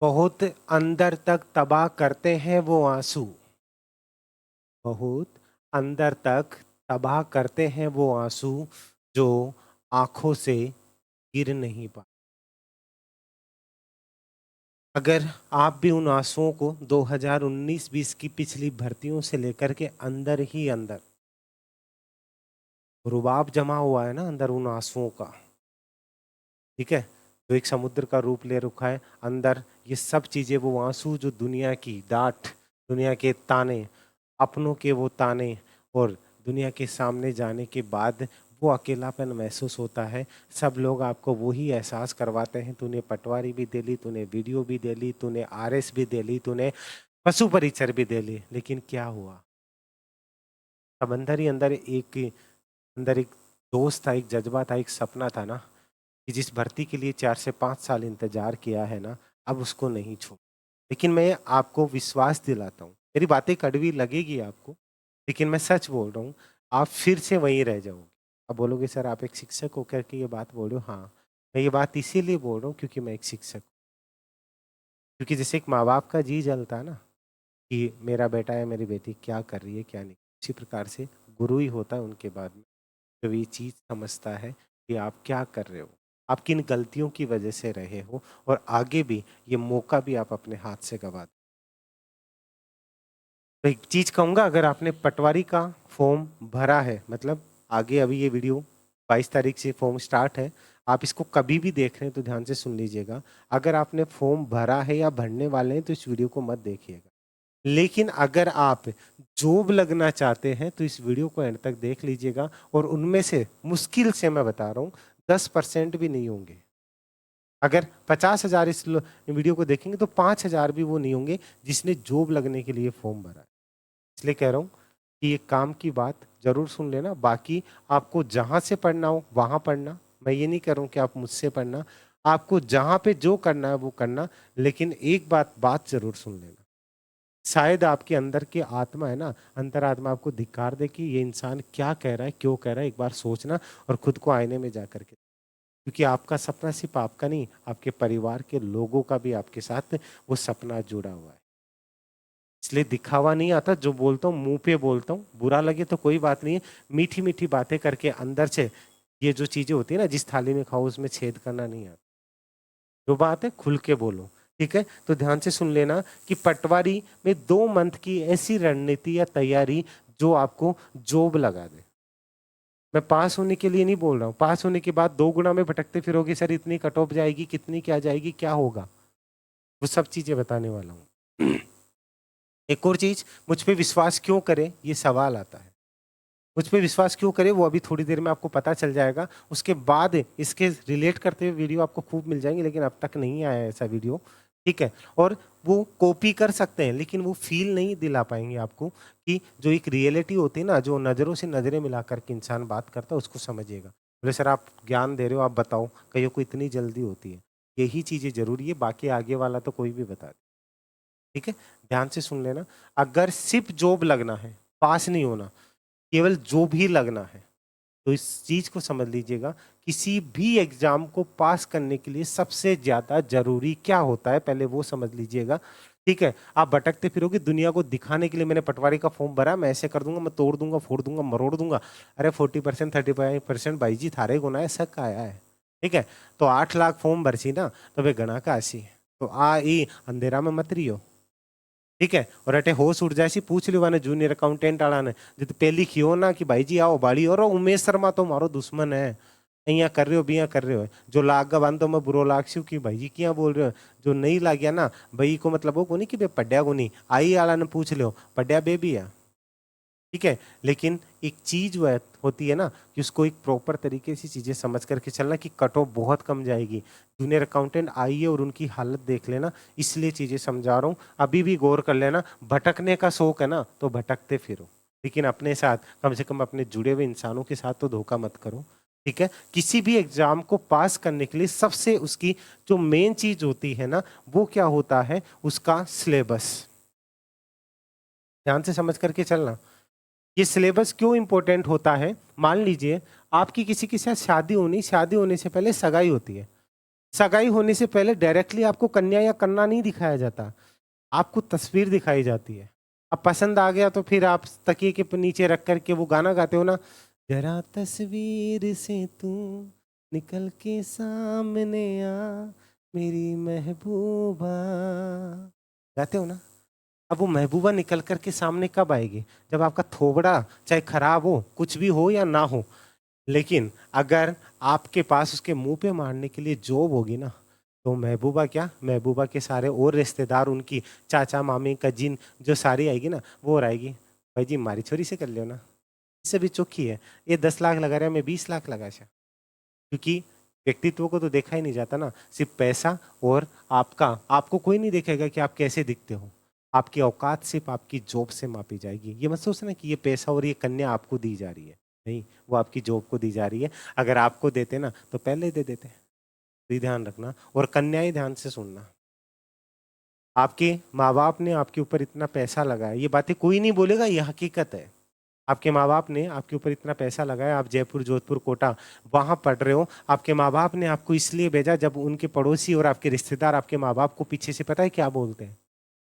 बहुत अंदर तक तबाह करते हैं वो आंसू। बहुत अंदर तक तबाह करते हैं वो आंसू जो आंखों से गिर नहीं पा। अगर आप भी उन आंसुओं को 2019-20 की पिछली भर्तियों से लेकर के अंदर ही अंदर रुबाब जमा हुआ है ना अंदर उन आंसुओं का, ठीक है, जो एक समुद्र का रूप ले रखा है अंदर, ये सब चीजें वो आंसू जो दुनिया की डांट, दुनिया के ताने, अपनों के वो ताने और दुनिया के सामने जाने के बाद वो अकेलापन महसूस होता है। सब लोग आपको वही एहसास करवाते हैं, तूने पटवारी भी दे ली, तूने वीडियो भी दे ली, तूने आरएस भी दे ली, तूने पशु परिचर भी दे ली, लेकिन क्या हुआ? अब अंदर ही अंदर एक दोस्त था, एक जज्बा था, एक सपना था ना, कि जिस भर्ती के लिए 4 से 5 साल इंतजार किया है ना, अब उसको नहीं छोड़। लेकिन मैं आपको विश्वास दिलाता हूँ, मेरी बातें कड़वी लगेगी आपको, लेकिन मैं सच बोल रहा हूँ, आप फिर से वहीं रह जाओगे। आप बोलोगे सर आप एक शिक्षक होकर के ये बात बोल रहे हो? हाँ, मैं ये बात इसीलिए बोल रहा हूँ क्योंकि मैं एक शिक्षक हूँ। क्योंकि जैसे एक माँ-बाप का जी जलता है ना, कि मेरा बेटा या मेरी बेटी क्या कर रही है, क्या नहीं। उसी प्रकार से गुरु ही होता है उनके बाद में, जब ये चीज़ समझता है कि आप क्या कर रहे हो, आप किन गलतियों की वजह से रहे हो और आगे भी ये मौका भी आप अपने हाथ से गवा दो। तो एक चीज़ कहूँगा, अगर आपने पटवारी का फॉर्म भरा है, मतलब आगे अभी ये वीडियो 22 तारीख से फॉर्म स्टार्ट है, आप इसको कभी भी देख रहे हैं तो ध्यान से सुन लीजिएगा। अगर आपने फॉर्म भरा है या भरने वाले हैं तो इस वीडियो को मत देखिएगा। लेकिन अगर आप जॉब लगना चाहते हैं तो इस वीडियो को एंड तक देख लीजिएगा, और उनमें से मुश्किल से मैं बता रहा हूँ 10% भी नहीं होंगे। अगर 50,000 इस वीडियो को देखेंगे तो 5,000 भी वो नहीं होंगे जिसने जॉब लगने के लिए फॉर्म भरा है। इसलिए कह रहा हूँ कि ये काम की बात जरूर सुन लेना। बाकी आपको जहां से पढ़ना हो वहां पढ़ना, मैं ये नहीं कर रहा हूँ कि आप मुझसे पढ़ना, आपको जहां पे जो करना है वो करना। लेकिन एक बात जरूर सुन लेना, शायद आपके अंदर की आत्मा है ना, अंतरात्मा आपको धिक्कार दे कि ये इंसान क्या कह रहा है, क्यों कह रहा है। एक बार सोचना और खुद को आईने में जा करके, क्योंकि आपका सपना सिर्फ आपका नहीं, आपके परिवार के लोगों का भी आपके साथ वो सपना जुड़ा हुआ है। इसलिए दिखावा नहीं आता, जो बोलता हूँ मुंह पे बोलता हूँ, बुरा लगे तो कोई बात नहीं है, मीठी मीठी बातें करके अंदर से ये जो चीजें होती है ना, जिस थाली में खाओ उसमें छेद करना नहीं आता। जो बात है खुल के बोलो, ठीक है। तो ध्यान से सुन लेना कि पटवारी में 2 मंथ की ऐसी रणनीति या तैयारी जो आपको जॉब लगा दे। मैं पास होने के लिए नहीं बोल रहा हूँ, पास होने के बाद 2 गुना में भटकते फिरोगे, सर इतनी कट ऑफ जाएगी, कितनी क्या जाएगी, क्या होगा, वो सब चीजें बताने वाला हूँ। एक और चीज, मुझ पे विश्वास क्यों करें, ये सवाल आता है। मुझ पे विश्वास क्यों करें वो अभी थोड़ी देर में आपको पता चल जाएगा। उसके बाद इसके रिलेट करते हुए वीडियो आपको खूब मिल जाएंगे, लेकिन अब तक नहीं आया है ऐसा वीडियो, ठीक है। और वो कॉपी कर सकते हैं लेकिन वो फील नहीं दिला पाएंगे आपको, कि जो एक रियलिटी होती है ना, जो नज़रों से नज़रें मिला करके इंसान बात करता है, उसको समझिएगा। बोले सर आप ज्ञान दे रहे हो, आप बताओ, कईयों को इतनी जल्दी होती है। यही चीज़ें जरूरी है, बाकी आगे वाला तो कोई भी बता दे, ठीक है। ध्यान से सुन लेना, अगर सिर्फ जॉब लगना है, पास नहीं होना, केवल जॉब ही लगना है, तो इस चीज को समझ लीजिएगा, किसी भी एग्जाम को पास करने के लिए सबसे ज्यादा जरूरी क्या होता है, पहले वो समझ लीजिएगा, ठीक है। आप भटकते फिरोगे दुनिया को दिखाने के लिए, मैंने पटवारी का फॉर्म भरा, मैं ऐसे कर दूंगा, मैं तोड़ दूंगा, फोड़ दूंगा, मरोड़ दूंगा। अरे 40%, 35% भाई जी थारे गुना है, शक आया है, ठीक है। तो 8 लाख फॉर्म भरसी ना, तो वे गणा का आसी, तो आ ई अंधेरा में मत रहियो, ठीक है। और अटे होश उड़ जाए पूछ लियो ने जूनियर अकाउंटेंट वाला ने, जो पहली खियो ना कि भाई जी आओ बाड़ी, और उमेश शर्मा तो मारो दुश्मन है, અહીંયા कर रहे हो बिया कर रहे हो, जो लाग बांध तो मैं बुरो लागस्यू कि भाई जी क्या बोल रहे हो। जो नहीं लाग गया ना भाई को, मतलब वो को नहीं कि बे पढ़िया को नहीं, आई वाला ने पूछ लियो पढ़िया बेबी है, ठीक है। लेकिन एक चीज वह होती है ना, कि उसको एक प्रॉपर तरीके से चीजें समझ करके चलना, कि कट ऑफ बहुत कम जाएगी। जूनियर अकाउंटेंट आइए और उनकी हालत देख लेना, इसलिए चीजें समझा रहा हूँ, अभी भी गौर कर लेना। भटकने का शौक है ना तो भटकते फिरो, लेकिन अपने साथ, कम से कम अपने जुड़े हुए इंसानों के साथ तो धोखा मत करो, ठीक है। किसी भी एग्जाम को पास करने के लिए सबसे उसकी जो मेन चीज होती है ना, वो क्या होता है, उसका सिलेबस। ध्यान से समझ करके चलना, ये सिलेबस क्यों इंपॉर्टेंट होता है। मान लीजिए आपकी किसी के साथ शादी होनी, शादी होने से पहले सगाई होती है, सगाई होने से पहले डायरेक्टली आपको कन्या या कन्या नहीं दिखाया जाता, आपको तस्वीर दिखाई जाती है। अब पसंद आ गया तो फिर आप तकिए के नीचे रख करके वो गाना गाते हो ना, जरा तस्वीर से तू निकल के सामने आ मेरी महबूबा, गाते हो ना। अब वो महबूबा निकल कर के सामने कब आएगी? जब आपका थोबड़ा चाहे खराब हो, कुछ भी हो या ना हो, लेकिन अगर आपके पास उसके मुंह पे मारने के लिए जोब होगी ना, तो महबूबा क्या, महबूबा के सारे और रिश्तेदार, उनकी चाचा मामी कजिन जो सारी आएगी ना, वो और आएगी, भाई जी हमारी छोरी से कर लियो ना, इससे भी चौखी है, ये 10 लाख लगा रहा है, मैं 20 लाख लगा शा। क्योंकि व्यक्तित्व को तो देखा ही नहीं जाता ना, सिर्फ पैसा और आपका, आपको कोई नहीं देखेगा कि आप कैसे दिखते हो, आपकी औकात सिर्फ आपकी जॉब से मापी जाएगी। ये मत सोचना कि ये पैसा और ये कन्या आपको दी जा रही है, नहीं, वो आपकी जॉब को दी जा रही है। अगर आपको देते ना तो पहले दे देते। तो ये ध्यान रखना, और कन्याएं ध्यान से सुनना, आपके माँ बाप ने आपके ऊपर इतना पैसा लगाया, ये बातें कोई नहीं बोलेगा, ये हकीकत है। आपके माँ बाप ने आपके ऊपर इतना पैसा लगाया, आप जयपुर जोधपुर कोटा वहां पढ़ रहे हो, आपके माँ बाप ने आपको इसलिए भेजा, जब उनके पड़ोसी और आपके रिश्तेदार आपके माँ बाप को पीछे से पता है क्या बोलते हैं,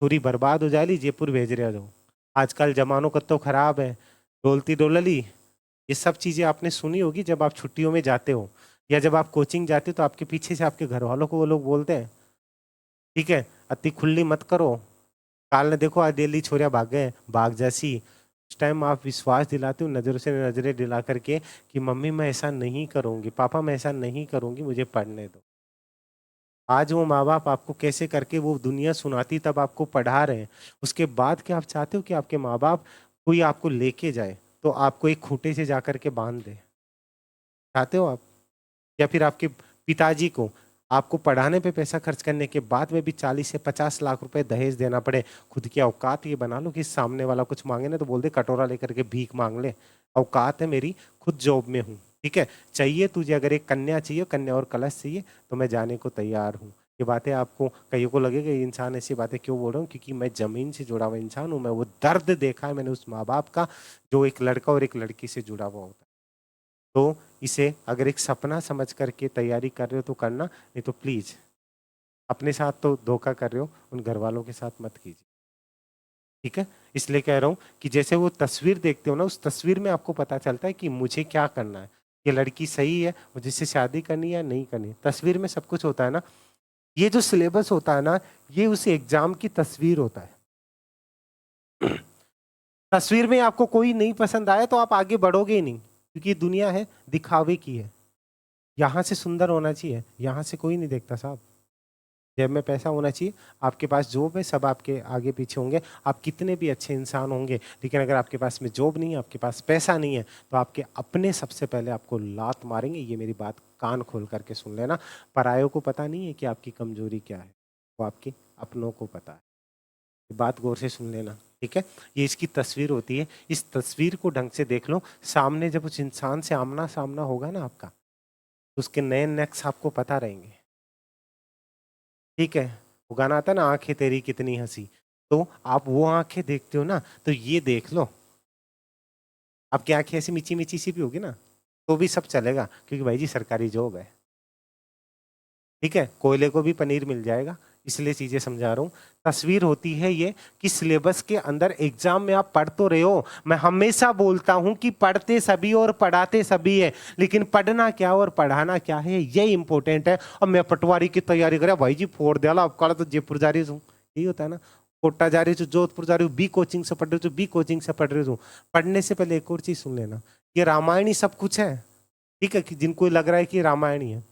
पूरी बर्बाद हो जाएगी, जयपुर भेज रहे हो, आजकल जमानो कत्तो खराब है, डोलती डोलली, ये सब चीजें आपने सुनी होगी जब आप छुट्टियों में जाते हो या जब आप कोचिंग जाते हो, तो आपके पीछे से आपके घर वालों को वो लोग बोलते हैं, ठीक है, अति खुल्ली मत करो, काल ने देखो आज दिल्ली छोरिया भाग गए, भाग जैसी। उस टाइम आप विश्वास दिलाते हो नजरों से नजरें दिला करके कि मम्मी मैं ऐसा नहीं करूंगी, पापा मैं ऐसा नहीं करूंगी, मुझे पढ़ने दो। आज वो माँ बाप आपको कैसे करके वो दुनिया सुनाती, तब आपको पढ़ा रहे हैं, उसके बाद क्या आप चाहते हो कि आपके माँ बाप कोई आपको लेके जाए तो आपको एक खूंटे से जाकर के बांध दे, चाहते हो आप? या फिर आपके पिताजी को आपको पढ़ाने पे पैसा खर्च करने के बाद में भी 40 से 50 लाख रुपए दहेज देना पड़े, खुद की औकात ये बना लो कि सामने वाला कुछ मांगे ना तो बोल दे कटोरा लेकर के भीख मांग ले, औकात है मेरी, खुद जॉब में हूँ, ठीक है, चाहिए तुझे अगर एक कन्या चाहिए, कन्या और कलश चाहिए, तो मैं जाने को तैयार हूँ। ये बातें आपको कईयों को लगेगा ये इंसान ऐसी बातें क्यों बोल रहा हूँ, क्योंकि मैं जमीन से जुड़ा हुआ इंसान हूँ, मैं वो दर्द देखा है मैंने उस माँ बाप का जो एक लड़का और एक लड़की से जुड़ा हुआ होता है। तो इसे अगर एक सपना समझ करके तैयारी कर रहे हो तो करना, नहीं तो प्लीज अपने साथ तो धोखा कर रहे हो, उन घर वालों के साथ मत कीजिए, ठीक है। इसलिए कह रहा हूं कि जैसे वो तस्वीर देखते हो ना, उस तस्वीर में आपको पता चलता है कि मुझे क्या करना है, ये लड़की सही है, मुझे इससे शादी करनी है या नहीं करनी, तस्वीर में सब कुछ होता है ना। ये जो सिलेबस होता है ना, ये उस एग्जाम की तस्वीर होता है। तस्वीर में आपको कोई नहीं पसंद आया तो आप आगे बढ़ोगे ही नहीं, क्योंकि दुनिया है दिखावे की है, यहाँ से सुंदर होना चाहिए, यहाँ से कोई नहीं देखता साहब, जेब में पैसा होना चाहिए, आपके पास जॉब है, सब आपके आगे पीछे होंगे, आप कितने भी अच्छे इंसान होंगे, लेकिन अगर आपके पास में जॉब नहीं है, आपके पास पैसा नहीं है, तो आपके अपने सबसे पहले आपको लात मारेंगे। ये मेरी बात कान खोल करके सुन लेना, परायों को पता नहीं है कि आपकी कमजोरी क्या है, वो आपके अपनों को पता है, ये बात गौर से सुन लेना, ठीक है। ये इसकी तस्वीर होती है, इस तस्वीर को ढंग से देख लो, सामने जब उस इंसान से आमना सामना होगा ना आपका, तो उसके नए नेक्स्ट आपको पता रहेंगे, ठीक है। वो गाना आता है ना, आंखें तेरी कितनी हंसी, तो आप वो आंखें देखते हो ना, तो ये देख लो, आपकी आंखें ऐसी मीची मीची सी भी होगी ना, तो भी सब चलेगा, क्योंकि भाई जी सरकारी जॉब है, ठीक है, कोयले को भी पनीर मिल जाएगा, इसलिए चीजें समझा रहा हूँ। तस्वीर होती है ये कि सिलेबस के अंदर एग्जाम में आप पढ़ तो रहे हो, मैं हमेशा बोलता हूं कि पढ़ते सभी और पढ़ाते सभी है, लेकिन पढ़ना क्या और पढ़ाना क्या है ये इंपॉर्टेंट है। और मैं पटवारी की तैयारी करा भाई जी, फोड़ दिया अब कल तो जयपुर जा रही हूँ, यही होता है ना, कोटा जा रही हूँ, जोधपुर जा रही हूँ, बी कोचिंग से पढ़ रही हूँ, बी कोचिंग से पढ़ रही हूँ। पढ़ने से पहले एक और चीज सुन लेना, ये रामायण ही सब कुछ है, ठीक है, कि जिनको लग रहा है कि रामायण ही है,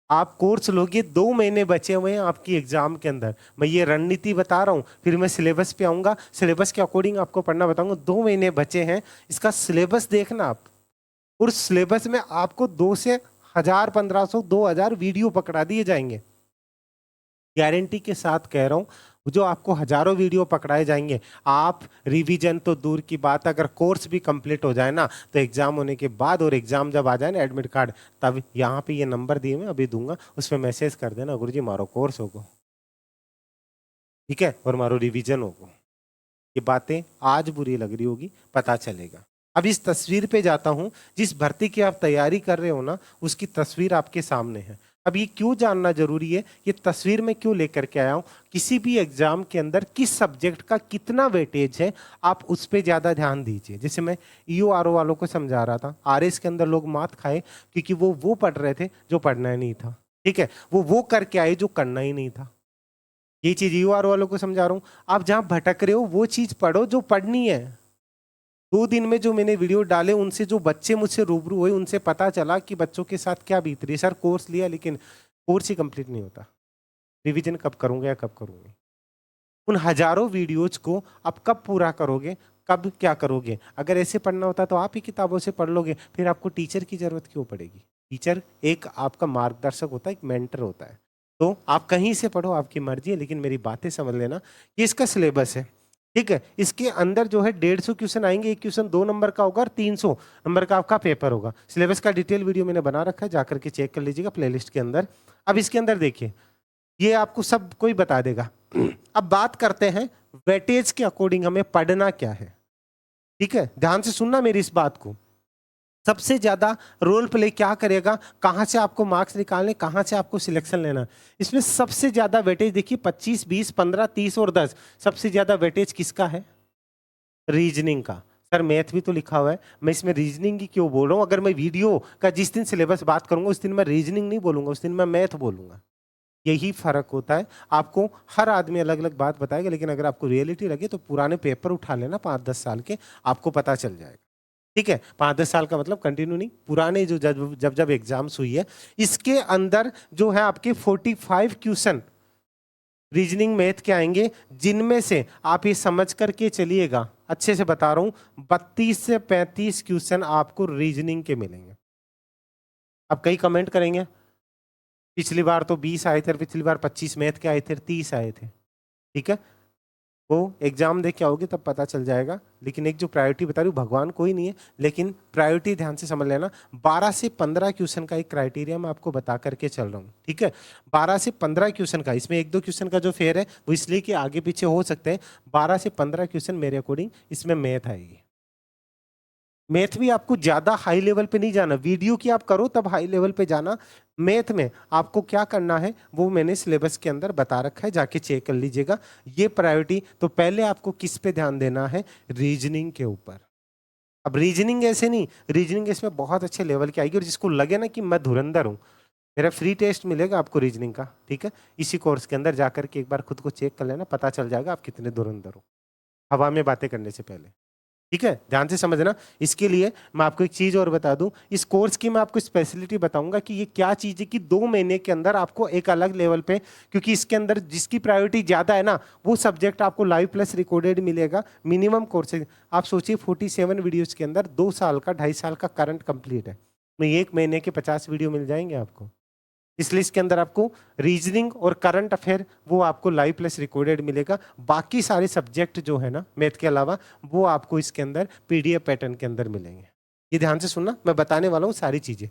आप कोर्स लोगे, 2 महीने बचे हुए हैं आपकी एग्जाम के अंदर, मैं ये रणनीति बता रहा हूं, फिर मैं सिलेबस पे आऊंगा, सिलेबस के अकॉर्डिंग आपको पढ़ना बताऊंगा। 2 महीने बचे हैं, इसका सिलेबस देखना आप, और सिलेबस में आपको 2 से 1000 1500 2000 वीडियो पकड़ा दिए जाएंगे, गारंटी के साथ कह रहा हूं, जो आपको हजारों वीडियो पकड़ाए जाएंगे, आप रिवीजन तो दूर की बात, अगर कोर्स भी कंप्लीट हो जाए ना, तो एग्जाम होने के बाद और एग्जाम जब आ जाए ना एडमिट कार्ड, तब यहाँ पे ये नंबर दिए मैं अभी दूंगा, उसमें मैसेज कर देना गुरुजी मारो कोर्स होगो, ठीक है, और मारो रिवीजन होगो। ये बातें आज बुरी लग रही होगी, पता चलेगा। अब इस तस्वीर पे जाता हूं, जिस भर्ती की आप तैयारी कर रहे हो ना, उसकी तस्वीर आपके सामने है। अब ये क्यों जानना जरूरी है, ये तस्वीर में क्यों लेकर के आया हूं, किसी भी एग्जाम के अंदर किस सब्जेक्ट का कितना वेटेज है आप उस पर ज्यादा ध्यान दीजिए। जैसे मैं ईओआरओ वालों को समझा रहा था, आरएस के अंदर लोग मात खाए क्योंकि वो पढ़ रहे थे जो पढ़ना ही नहीं था, ठीक है, वो करके आए जो करना ही नहीं था। ये चीज ईओआरओ वालों को समझा रहा हूं, आप जहां भटक रहे हो वो चीज पढ़ो जो पढ़नी है। 2 दिन में जो मैंने वीडियो डाले उनसे जो बच्चे मुझसे रूबरू हुए उनसे पता चला कि बच्चों के साथ क्या बीत रही है। सर कोर्स लिया लेकिन कोर्स ही कंप्लीट नहीं होता, रिवीजन कब करूंगा या कब करूंगे। उन हजारों वीडियोज को आप कब पूरा करोगे, कब क्या करोगे। अगर ऐसे पढ़ना होता तो आप ही किताबों से पढ़ लोगे, फिर आपको टीचर की जरूरत क्यों पड़ेगी। टीचर एक आपका मार्गदर्शक होता है, एक मेंटर होता है। तो आप कहीं से पढ़ो, आपकी मर्जी है, लेकिन मेरी बातें समझ लेना। ये इसका सिलेबस है, ठीक है। इसके अंदर जो है 150 क्वेश्चन आएंगे, एक क्वेश्चन 2 नंबर का होगा और 300 नंबर का आपका पेपर होगा। सिलेबस का डिटेल वीडियो मैंने बना रखा है, जाकर के चेक कर लीजिएगा प्लेलिस्ट के अंदर। अब इसके अंदर देखिए, ये आपको सब कोई बता देगा। अब बात करते हैं वेटेज के अकॉर्डिंग हमें पढ़ना क्या है, ठीक है। ध्यान से सुनना मेरी इस बात को। सबसे ज्यादा रोल प्ले क्या करेगा, कहां से आपको मार्क्स निकालने, कहां से आपको सिलेक्शन लेना। इसमें सबसे ज्यादा वेटेज देखिए 25, 20, 15, 30 और 10। सबसे ज्यादा वेटेज किसका है, रीजनिंग का। सर मैथ भी तो लिखा हुआ है, मैं इसमें रीजनिंग की क्यों बोल रहा हूं। अगर मैं वीडियो का जिस दिन सिलेबस बात करूंगा उस दिन मैं रीजनिंग नहीं बोलूंगा, उस दिन मैं मैथ बोलूंगा। यही फर्क होता है। आपको हर आदमी अलग अलग बात बताएगा, लेकिन अगर आपको रियलिटी लगे तो पुराने पेपर उठा लेना 5-10 साल के, आपको पता चल जाएगा, ठीक है। 5-10 साल का मतलब कंटिन्यू नहीं, पुराने जो जब जब जब एग्जाम्स हुई है इसके अंदर जो है आपके 45 क्वेश्चन रीजनिंग मैथ के आएंगे, जिनमें से आप ये समझ करके चलिएगा, अच्छे से बता रहा हूं, 32 से 35 क्वेश्चन आपको रीजनिंग के मिलेंगे। अब कई कमेंट करेंगे पिछली बार तो 20 आए थे, पिछली बार 25 मैथ के आए थे, 30 आए थे, ठीक है। वो एग्जाम देख के आओगे तब पता चल जाएगा। लेकिन एक जो प्रायोरिटी बता रही हूँ, भगवान कोई नहीं है, लेकिन प्रायोरिटी ध्यान से समझ लेना। 12 से 15 क्वेश्चन का एक क्राइटेरिया मैं आपको बता करके चल रहा हूँ, ठीक है। 12 से 15 क्वेश्चन का, इसमें 1-2 क्वेश्चन का जो फेयर है वो इसलिए कि आगे पीछे हो सकते हैं। 12 से 15 क्वेश्चन मेरे अकॉर्डिंग इसमें मैथ आएगी। मैथ भी आपको ज्यादा हाई लेवल पे नहीं जाना, वीडियो की आप करो तब हाई लेवल पे जाना। मैथ में आपको क्या करना है वो मैंने सिलेबस के अंदर बता रखा है, जाके चेक कर लीजिएगा। ये प्रायोरिटी तो पहले आपको किस पे ध्यान देना है, रीजनिंग के ऊपर। अब रीजनिंग ऐसे नहीं, रीजनिंग इसमें बहुत अच्छे लेवल की आएगी, और जिसको लगे ना कि मैं धुरंधर हूँ, मेरा फ्री टेस्ट मिलेगा आपको रीजनिंग का, ठीक है। इसी कोर्स के अंदर जाकर के एक बार खुद को चेक कर लेना, पता चल जाएगा आप कितने धुरंधर हो हवा में बातें करने से पहले, ठीक है। ध्यान से समझना। इसके लिए मैं आपको एक चीज और बता दूं, इस कोर्स की मैं आपको स्पेशलिटी बताऊंगा कि ये क्या चीज है कि 2 महीने के अंदर आपको एक अलग लेवल पे, क्योंकि इसके अंदर जिसकी प्रायोरिटी ज्यादा है ना वो सब्जेक्ट आपको लाइव प्लस रिकॉर्डेड मिलेगा। मिनिमम कोर्स आप सोचिए 47 वीडियोज के अंदर 2 साल का 2.5 साल का करंट कंप्लीट है, मैं 1 महीने के 50 वीडियो मिल जाएंगे आपको। इसलिए इसके अंदर आपको रीजनिंग और करंट अफेयर वो आपको लाइव प्लस रिकॉर्डेड मिलेगा। बाकी सारे सब्जेक्ट जो है ना मैथ के अलावा वो आपको इसके अंदर पीडीएफ पैटर्न के अंदर मिलेंगे। ये ध्यान से सुनना, मैं बताने वाला हूँ सारी चीजें।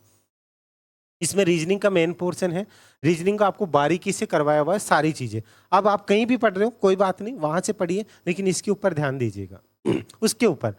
इसमें रीजनिंग का मेन पोर्शन है, रीजनिंग का आपको बारीकी से करवाया हुआ है सारी चीजें। अब आप कहीं भी पढ़ रहे हो कोई बात नहीं, वहां से पढ़िए, लेकिन इसके ऊपर ध्यान दीजिएगा। उसके ऊपर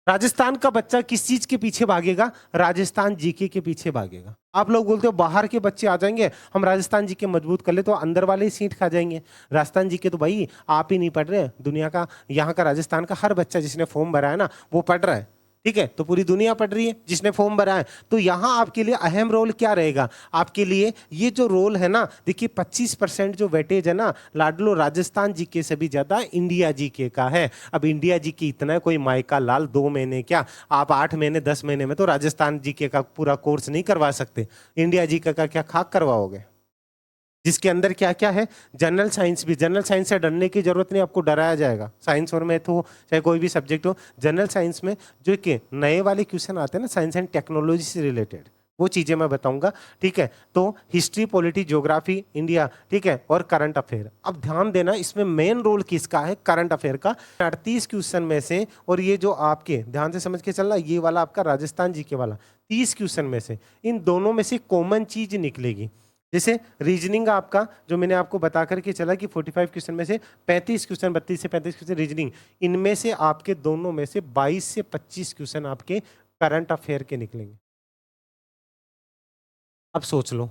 राजस्थान का बच्चा किस चीज के पीछे भागेगा, राजस्थान जीके के पीछे भागेगा। आप लोग बोलते हो बाहर के बच्चे आ जाएंगे हम राजस्थान जीके मजबूत कर ले तो अंदर वाले ही सीट खा जाएंगे। राजस्थान जीके तो भाई आप ही नहीं पढ़ रहे, दुनिया का, यहाँ का राजस्थान का हर बच्चा जिसने फॉर्म भरा है ना वो पढ़ रहा है, ठीक है। तो पूरी दुनिया पढ़ रही है जिसने फॉर्म भरा है। तो यहाँ आपके लिए अहम रोल क्या रहेगा, आपके लिए ये जो रोल है ना, देखिए 25% जो वेटेज है ना लाडलो राजस्थान जीके से भी ज्यादा इंडिया जीके का है। अब इंडिया जीके इतना है, कोई माइका लाल 2 महीने क्या, आप 8 महीने 10 महीने में तो राजस्थान जीके का पूरा कोर्स नहीं करवा सकते। इंडिया जीके का क्या खाक करवाओगे, जिसके अंदर क्या क्या है। जनरल साइंस भी, जनरल साइंस से डरने की जरूरत नहीं, आपको डराया जाएगा। साइंस और मैथ हो चाहे कोई भी सब्जेक्ट हो, जनरल साइंस में जो कि नए वाले क्वेश्चन आते हैं ना साइंस एंड टेक्नोलॉजी से रिलेटेड, वो चीजें मैं बताऊंगा, ठीक है। तो हिस्ट्री, पॉलिटी, ज्योग्राफी, इंडिया, ठीक है, और करंट अफेयर। अब ध्यान देना इसमें मेन रोल किसका है, करंट अफेयर का। 38 क्वेश्चन में से, और ये जो आपके ध्यान से समझ के चलना, ये वाला आपका राजस्थान जीके वाला 30 क्वेश्चन में से इन दोनों में से कॉमन चीज निकलेगी। जैसे रीजनिंग आपका जो मैंने आपको बता करके चला कि 45 क्वेश्चन में से 35 क्वेश्चन, 32 से 35 क्वेश्चन रीजनिंग, इनमें से आपके दोनों में से 22 से 25 क्वेश्चन आपके करंट अफेयर के निकलेंगे। अब सोच लो,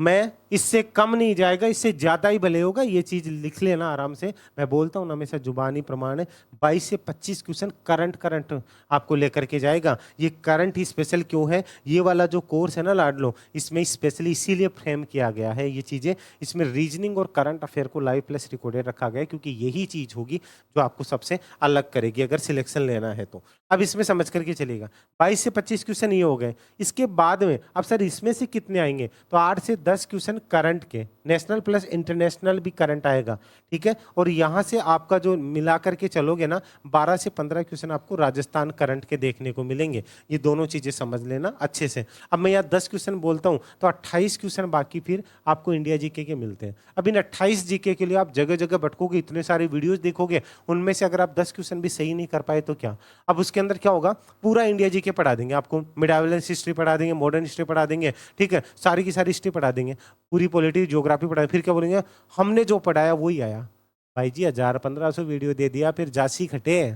मैं इससे कम नहीं जाएगा, इससे ज़्यादा ही भले होगा, ये चीज़ लिख लेना आराम से। मैं बोलता हूँ ना हमेशा जुबानी प्रमाण है, 22 से 25 क्वेश्चन करंट आपको लेकर के जाएगा। ये करंट ही स्पेशल क्यों है, ये वाला जो कोर्स है ना लाडलो, इसमें स्पेशली इसीलिए फ्रेम किया गया है ये चीज़ें। इसमें रीजनिंग और करंट अफेयर को लाइव प्लस रिकॉर्डेड रखा गया है, क्योंकि यही चीज़ होगी जो आपको सबसे अलग करेगी अगर सिलेक्शन लेना है तो। अब इसमें समझ करके चलेगा, 22 से 25 क्वेश्चन ये हो गए। इसके बाद में अब सर इसमें से कितने आएंगे, तो 8 से 10 क्वेश्चन करंट के, नेशनल प्लस इंटरनेशनल भी करंट आएगा, ठीक है। और यहाँ से आपका जो मिला करके चलोगे ना, 12 से 15 क्वेश्चन आपको राजस्थान करंट के देखने को मिलेंगे। ये दोनों चीज़ें समझ लेना अच्छे से। अब मैं यहाँ 10 क्वेश्चन बोलता हूँ तो 28 क्वेश्चन बाकी फिर आपको इंडिया जीके के मिलते हैं। अब इन 28 जीके के लिए आप जगह जगह भटकोगे, इतने सारे वीडियोस देखोगे, उनमें से अगर आप 10 क्वेश्चन भी सही नहीं कर पाए तो क्या। अब उसके अंदर क्या होगा, पूरा इंडिया जीके पढ़ा देंगे आपको, मिडावल हिस्ट्री पढ़ा देंगे, मॉडर्न हिस्ट्री पढ़ा देंगे, ठीक है, सारी की सारी हिस्ट्री पढ़ा देंगे, पूरी पॉलिटी ज्योग्राफी पढ़ा। फिर क्या बोलेंगे, हमने जो पढ़ाया वही आया। भाई जी 1000-1500 वीडियो दे दिया, फिर जासी खटे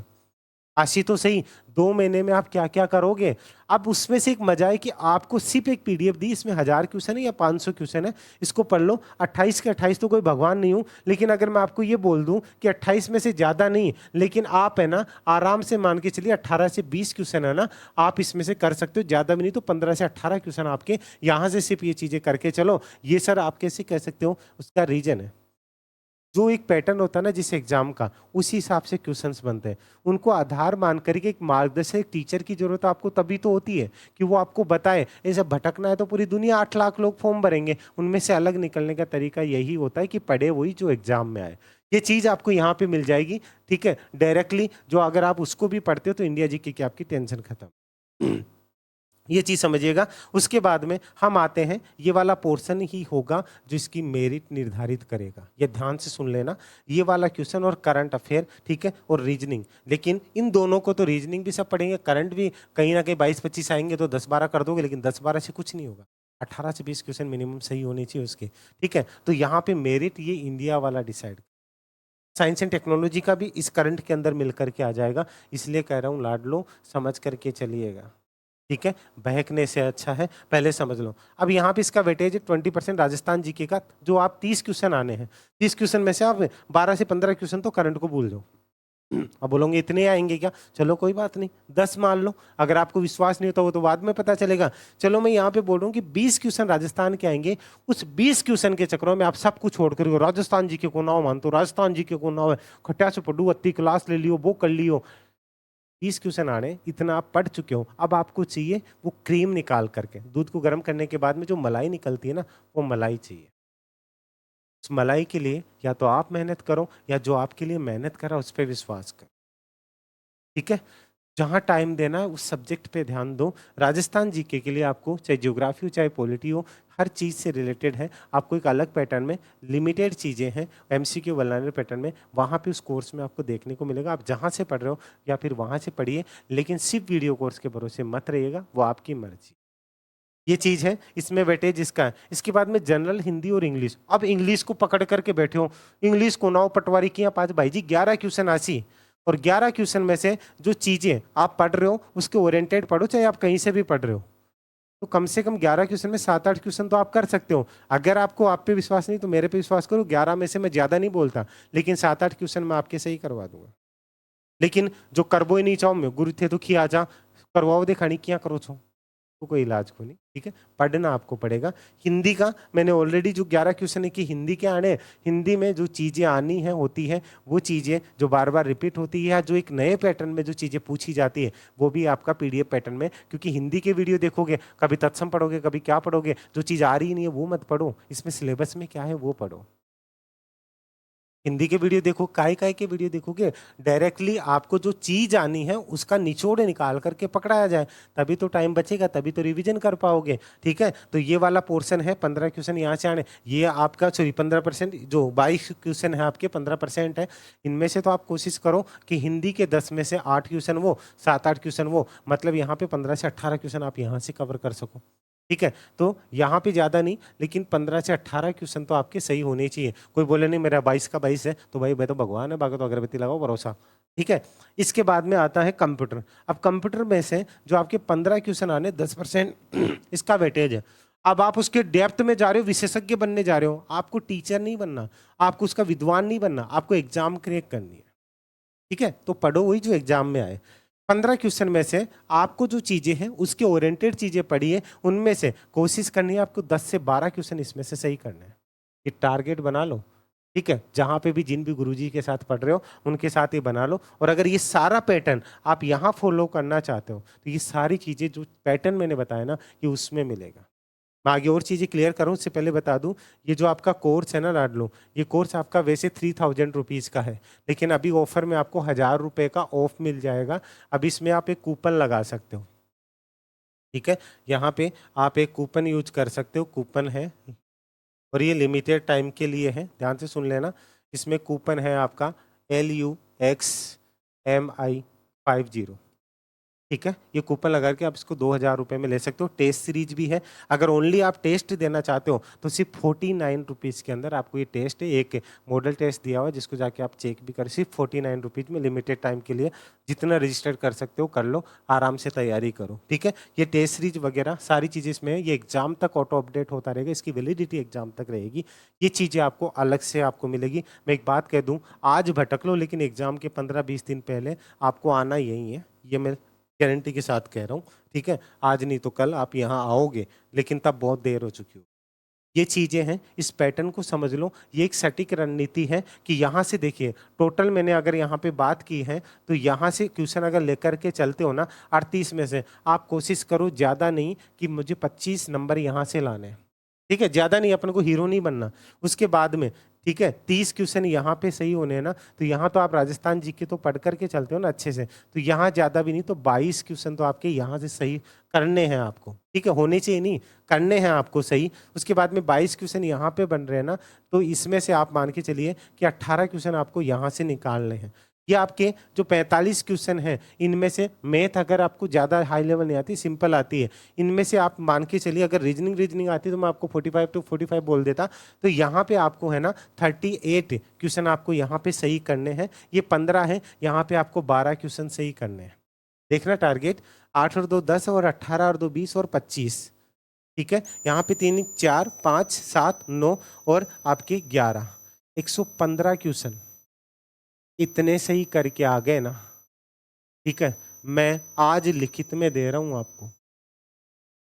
आशी तो सही, 2 महीने में आप क्या क्या करोगे। अब उसमें से एक मजा है कि आपको सिर्फ एक पीडीएफ दी, इसमें 1000 क्वेश्चन है या 500 क्वेश्चन है, इसको पढ़ लो। 28 के 28 तो कोई भगवान नहीं हूं, लेकिन अगर मैं आपको ये बोल दूं कि 28 में से ज़्यादा नहीं, लेकिन आप है ना आराम से मान के चलिए 18 से 20 क्वेश्चन है ना आप इसमें से कर सकते हो, ज़्यादा भी नहीं तो 15 से 18 क्वेश्चन आपके यहाँ से सिर्फ ये चीज़ें करके चलो। ये सर आप कैसे कह सकते हो, उसका रीजन है, जो एक पैटर्न होता है ना जिस एग्जाम का, उसी हिसाब से क्वेश्चंस बनते हैं। उनको आधार मान करके एक मार्गदर्शक, एक टीचर की जरूरत आपको तभी तो होती है कि वो आपको बताए। ऐसे भटकना है तो पूरी दुनिया 8 लाख लोग फॉर्म भरेंगे, उनमें से अलग निकलने का तरीका यही होता है कि पढ़े वही जो एग्जाम में आए। ये चीज़ आपको यहाँ पे मिल जाएगी, ठीक है, डायरेक्टली। जो अगर आप उसको भी पढ़ते हो तो इंडिया जीके की आपकी टेंशन खत्म। ये चीज़ समझिएगा। उसके बाद में हम आते हैं, ये वाला पोर्शन ही होगा जो इसकी मेरिट निर्धारित करेगा। ये ध्यान से सुन लेना, ये वाला क्वेश्चन और करंट अफेयर, ठीक है, और रीजनिंग। लेकिन इन दोनों को तो रीजनिंग भी सब पढ़ेंगे, करंट भी कहीं ना कहीं 22-25 आएंगे तो 10-12 कर दोगे, लेकिन 10-12 से कुछ नहीं होगा। 18 से 20 क्वेश्चन मिनिमम सही होने चाहिए उसके, ठीक है। तो यहाँ पे मेरिट ये इंडिया वाला डिसाइड, साइंस एंड टेक्नोलॉजी का भी इस करंट के अंदर मिल करके आ जाएगा। इसलिए कह रहा हूँ लाडलो, समझ करके चलिएगा, ठीक है। बहकने से अच्छा है पहले समझ लो। अब यहाँ पे इसका वेटेज है 20% राजस्थान जीके का, जो आप 30 क्वेश्चन आने हैं, 30 क्वेश्चन में से आप 12 से 15 क्वेश्चन तो करंट को भूल जाओ। अब बोलोगे इतने आएंगे क्या, चलो कोई बात नहीं, 10 मान लो। अगर आपको विश्वास नहीं होता वो तो बाद में पता चलेगा। चलो मैं यहाँ पे बोल रहा हूँ कि 20 क्वेश्चन राजस्थान के आएंगे। उस 20 क्वेश्चन के चक्रों में आप सब कुछ छोड़ कर राजस्थान जीके को नाव मानते हो, राजस्थान जीके को नाव है, खट्टा से पढ़ू, अत्ती क्लास ले लियो, वो कर लियो। 20 क्वेश्चन आने, इतना आप पढ़ चुके हो। अब आपको चाहिए वो क्रीम निकाल करके, दूध को गर्म करने के बाद में जो मलाई निकलती है ना, वो मलाई चाहिए। उस मलाई के लिए या तो आप मेहनत करो, या जो आपके लिए मेहनत करा उस पर विश्वास करो, ठीक है। जहाँ टाइम देना है उस सब्जेक्ट पे ध्यान दो। राजस्थान जीके के लिए आपको चाहे ज्योग्राफी हो चाहे पॉलिटी हो, हर चीज़ से रिलेटेड है। आपको एक अलग पैटर्न में लिमिटेड चीज़ें हैं एमसीक्यू वल्नरेबल पैटर्न में, वहाँ पे उस कोर्स में आपको देखने को मिलेगा। आप जहाँ से पढ़ रहे हो या फिर वहाँ से पढ़िए, लेकिन सिर्फ वीडियो कोर्स के भरोसे मत रहिएगा, वो आपकी मर्जी। ये चीज़ है, इसमें वेटेज इसका है। इसके बाद में जनरल, हिंदी और इंग्लिश। अब इंग्लिश को पकड़ करके बैठे हो, इंग्लिश को नाव पटवारी किया 5 भाई जी, 11 क्वेश्चन आसी, और 11 क्वेश्चन में से जो चीज़ें आप पढ़ रहे हो उसके ओरिएंटेड पढ़ो, चाहे आप कहीं से भी पढ़ रहे हो। तो कम से कम 11 क्वेश्चन में 7-8 क्वेश्चन तो आप कर सकते हो। अगर आपको आप पे विश्वास नहीं तो मेरे पे विश्वास करो, 11 में से मैं ज़्यादा नहीं बोलता, लेकिन 7-8 क्वेश्चन मैं आपके सही करवा दूंगा। लेकिन जो करबो ही नहीं चाहो, मैं गुरु थे तो किया जा करवाओ दे खानी क्या करो छो, तो कोई इलाज को नहीं, ठीक है। पढ़ना आपको पड़ेगा। हिंदी का मैंने ऑलरेडी जो 11 क्वेश्चन है कि हिंदी के आने, हिंदी में जो चीज़ें आनी है होती है, वो चीज़ें जो बार बार रिपीट होती है, या जो एक नए पैटर्न में जो चीज़ें पूछी जाती है, वो भी आपका पीडीएफ पैटर्न में। क्योंकि हिंदी के वीडियो देखोगे, कभी तत्सम पढ़ोगे, कभी क्या पढ़ोगे, जो चीज़ आ रही नहीं है वो मत पढ़ो, इसमें सिलेबस में क्या है वो पढ़ो। हिंदी के वीडियो देखो, काय के वीडियो देखोगे, डायरेक्टली आपको जो चीज आनी है उसका निचोड़ निकाल करके पकड़ाया जाए, तभी तो टाइम बचेगा, तभी तो रिवीजन कर पाओगे, ठीक है। तो ये वाला पोर्शन है, 15 क्वेश्चन यहाँ से आने, ये आपका सॉरी 15%, जो 22 क्वेश्चन है आपके 15% है। इनमें से तो आप कोशिश करो कि हिंदी के 10 में से 8 क्वेश्चन वो, 7-8 क्वेश्चन वो, मतलब यहाँ पे 15 से 18 क्वेश्चन आप यहाँ से कवर कर सको, ठीक है। तो यहाँ पे ज़्यादा नहीं, लेकिन 15 से 18 क्वेश्चन तो आपके सही होने चाहिए। कोई बोले नहीं मेरा 22 का 22 है, तो भाई मैं तो भगवान है, बाकी तो अगरबत्ती लगाओ भरोसा, ठीक है। इसके बाद में आता है कंप्यूटर। अब कंप्यूटर में से जो आपके 15 क्वेश्चन आने, 10% इसका वेटेज है। अब आप उसके डेप्थ में जा रहे हो, विशेषज्ञ बनने जा रहे हो, आपको टीचर नहीं बनना, आपको उसका विद्वान नहीं बनना, आपको एग्जाम क्रैक करनी है। ठीक है, तो पढ़ो वही जो एग्जाम में आए। 15 क्वेश्चन में से आपको जो चीजें हैं उसके ओरिएंटेड चीजें पढ़िए, उनमें से कोशिश करनी है आपको 10 से 12 क्वेश्चन इसमें से सही करने हैं। ये टारगेट बना लो। ठीक है, जहां पे भी जिन भी गुरुजी के साथ पढ़ रहे हो उनके साथ ये बना लो, और अगर ये सारा पैटर्न आप यहाँ फॉलो करना चाहते हो तो ये सारी चीजें जो पैटर्न मैंने बताया ना ये उसमें मिलेगा। मैं आगे और चीज़ें क्लियर करूं उससे पहले बता दूं, ये जो आपका कोर्स है ना लाडलो, ये कोर्स आपका वैसे 3000 रुपीज़ का है, लेकिन अभी ऑफर में आपको 1000 रुपये का ऑफ मिल जाएगा। अब इसमें आप एक कूपन लगा सकते हो। ठीक है, यहाँ पे आप एक कूपन यूज कर सकते हो, कूपन है और ये लिमिटेड टाइम के लिए है, ध्यान से सुन लेना। इसमें कूपन है आपका LUXMI50। ठीक है, ये कूपन लगा के आप इसको 2000 रुपये में ले सकते हो। टेस्ट सीरीज भी है, अगर ओनली आप टेस्ट देना चाहते हो तो सिर्फ 49 रुपीज़ के अंदर आपको ये टेस्ट है, एक मॉडल टेस्ट दिया हुआ है जिसको जाके आप चेक भी कर, सिर्फ 49 रुपीज़ में लिमिटेड टाइम के लिए जितना रजिस्टर कर सकते हो कर लो, आराम से तैयारी करो। ठीक है, ये टेस्ट सीरीज वगैरह सारी चीज़ें इसमें है, ये एग्जाम तक ऑटो अपडेट होता रहेगा, इसकी वैलिडिटी एग्जाम तक रहेगी। ये चीज़ें आपको अलग से आपको मिलेगी। मैं एक बात कह दूँ, आज भटक लो लेकिन एग्जाम के 15-20 दिन पहले आपको आना यही है, ये मैं गारंटी के साथ कह रहा हूँ। ठीक है, आज नहीं तो कल आप यहाँ आओगे, लेकिन तब बहुत देर हो चुकी हो। ये चीजें हैं, इस पैटर्न को समझ लो। ये एक सटीक रणनीति है कि यहाँ से देखिए, टोटल मैंने अगर यहाँ पे बात की है तो यहाँ से क्वेश्चन अगर लेकर के चलते हो ना, 38 में से आप कोशिश करो ज़्यादा नहीं कि मुझे 25 नंबर यहाँ से लाने हैं। ठीक है, ज़्यादा नहीं, अपन को हीरो नहीं बनना। उसके बाद में ठीक है 30 क्वेश्चन यहाँ पे सही होने हैं ना, तो यहाँ तो आप राजस्थान जी के तो पढ़ करके चलते हो ना अच्छे से, तो यहाँ ज़्यादा भी नहीं तो 22 क्वेश्चन तो आपके यहाँ से सही करने हैं आपको। ठीक है, होने चाहिए नहीं, करने हैं आपको सही। उसके बाद में 22 क्वेश्चन यहाँ पे बन रहे हैं ना, तो इसमें से आप मान के चलिए कि 18 क्वेश्चन आपको यहाँ से निकालने हैं। ये आपके जो 45 क्वेश्चन हैं, इनमें से मैथ अगर आपको ज़्यादा हाई लेवल नहीं आती, सिंपल आती है, इनमें से आप मान के चलिए अगर रीजनिंग आती तो मैं आपको 45 to 45 बोल देता। तो यहाँ पे आपको है ना 38 क्वेश्चन आपको यहाँ पे सही करने हैं। ये 15 है, यहाँ पे आपको 12 क्वेश्चन सही करने हैं। देखना टारगेट 8 और 2 10 और 18 और 2 20 और 25। ठीक है, यहाँ पे 3 4 5 7 9 और आपके 11, 115 क्वेश्चन इतने सही करके आ गए ना। ठीक है, मैं आज लिखित में दे रहा हूं आपको,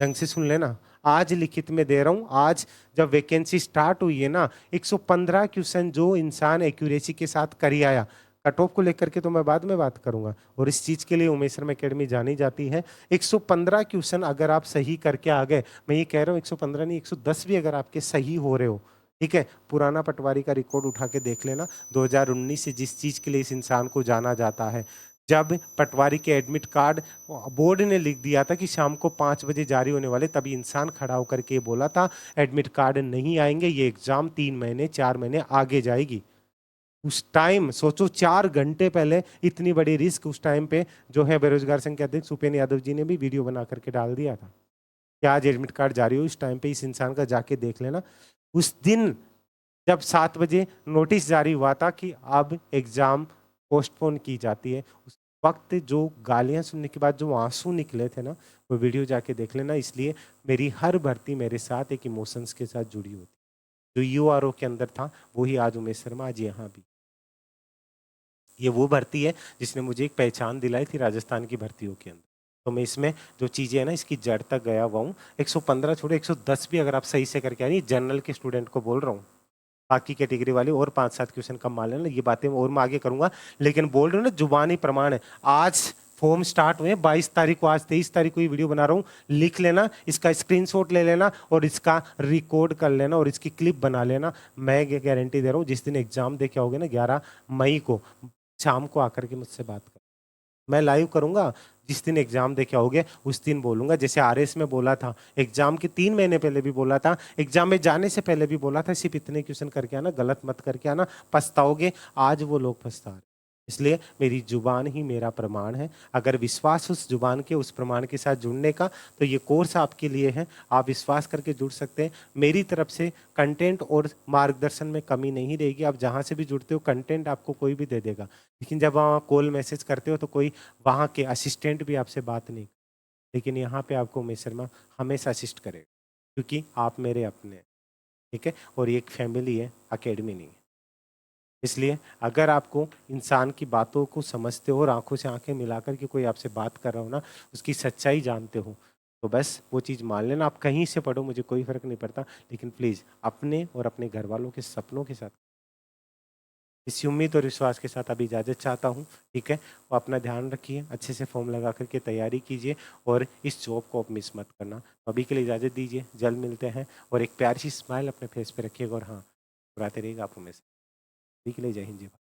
ढंग से सुन लेना, आज लिखित में दे रहा हूं। आज जब वैकेंसी स्टार्ट हुई है ना, 115 क्वेश्चन जो इंसान एक्यूरेसी के साथ करी आया, कट ऑफ को लेकर के तो मैं बाद में बात करूंगा, और इस चीज के लिए उमेश शर्मा एकेडमी जानी जाती है। 115 क्वेश्चन अगर आप सही करके आ गए, मैं ये कह रहा हूँ 115 नहीं 110 भी अगर आपके सही हो रहे हो, ठीक है, पुराना पटवारी का रिकॉर्ड उठा के देख लेना, 2019 से जिस चीज के लिए इस इंसान को जाना जाता है, जब पटवारी के एडमिट कार्ड बोर्ड ने लिख दिया था कि शाम को 5 बजे जारी होने वाले, तभी इंसान खड़ा होकर के बोला था एडमिट कार्ड नहीं आएंगे, ये एग्जाम 3 महीने 4 महीने आगे जाएगी। उस टाइम सोचो 4 घंटे पहले इतनी बड़ी रिस्क, उस टाइम पे जो है बेरोजगार संघ के अध्यक्ष उपेंद्र यादव जी ने भी वीडियो बना करके डाल दिया था कि आज एडमिट कार्ड जारी हो, इस टाइम पे इस इंसान का जाके देख लेना। उस दिन जब 7 बजे नोटिस जारी हुआ था कि अब एग्जाम पोस्टपोन की जाती है, उस वक्त जो गालियां सुनने के बाद जो आंसू निकले थे ना, वो वीडियो जाके देख लेना। इसलिए मेरी हर भर्ती मेरे साथ एक इमोशंस के साथ जुड़ी होती, जो यूआरओ के अंदर था वही आज उमेश शर्मा, आज यहाँ भी। ये वो भर्ती है जिसने मुझे एक पहचान दिलाई थी राजस्थान की भर्तियों के अंदर। तो मैं इसमें जो चीज़ें हैं ना इसकी जड़ तक गया हुआ हूँ। 115 छोड़े 110 भी अगर आप सही से करके आ रही, जनरल के स्टूडेंट को बोल रहा हूँ, बाकी कैटेगरी वाले और 5-7 क्वेश्चन कम मान लेना, ये बातें और मैं आगे करूंगा, लेकिन बोल रहे हो ना जुबानी प्रमाण है। आज फॉर्म स्टार्ट हुए 22 तारीख को, आज 23 तारीख को ये वीडियो बना रहा हूँ, लिख लेना, इसका स्क्रीनशॉट ले लेना और इसका रिकॉर्ड कर लेना और इसकी क्लिप बना लेना। मैं गारंटी दे रहा हूँ जिस दिन एग्जाम दे के आओगे ना 11 मई को, शाम को आकर के मुझसे बात कर, मैं लाइव करूंगा। जिस दिन एग्जाम देके आओगे उस दिन बोलूंगा, जैसे आरएस में बोला था, एग्जाम के 3 महीने पहले भी बोला था, एग्जाम में जाने से पहले भी बोला था, सिर्फ इतने क्वेश्चन करके आना, गलत मत करके आना, पछताओगे। आज वो लोग पछता रहे। इसलिए मेरी जुबान ही मेरा प्रमाण है। अगर विश्वास उस जुबान के, उस प्रमाण के साथ जुड़ने का, तो ये कोर्स आपके लिए है। आप विश्वास करके जुड़ सकते हैं। मेरी तरफ से कंटेंट और मार्गदर्शन में कमी नहीं रहेगी। आप जहाँ से भी जुड़ते हो कंटेंट आपको कोई भी दे देगा, लेकिन जब आप कॉल मैसेज करते हो तो कोई वहाँ के असिस्टेंट भी आपसे बात नहीं, लेकिन यहाँ पे आपको उमेश शर्मा हमेशा असिस्ट करेगा। क्योंकि आप मेरे अपने हैं, ठीक है? और ये एक फैमिली है, अकेडमी नहीं है। इसलिए अगर आपको इंसान की बातों को समझते हो और आँखों से आँखें मिलाकर के कोई आपसे बात कर रहा हो ना, उसकी सच्चाई जानते हो, तो बस वो चीज़ मान लेना। आप कहीं से पढ़ो, मुझे कोई फ़र्क नहीं पड़ता, लेकिन प्लीज़ अपने और अपने घरवालों के सपनों के साथ इसी उम्मीद और विश्वास के साथ अभी इजाज़त चाहता हूँ, ठीक है? वो अपना ध्यान रखिए, अच्छे से फ़ॉर्म लगा कर के तैयारी कीजिए और इस जॉब को आप मिस मत करना। तो अभी के लिए इजाज़त दीजिए, जल्द मिलते हैं और एक प्यारी सी स्माइल अपने फेस पे रखिएगा और हाँ, मुस्कुराते रहिएगा आप हमेशा। अभी के लिए जय हिंद, जय भारत।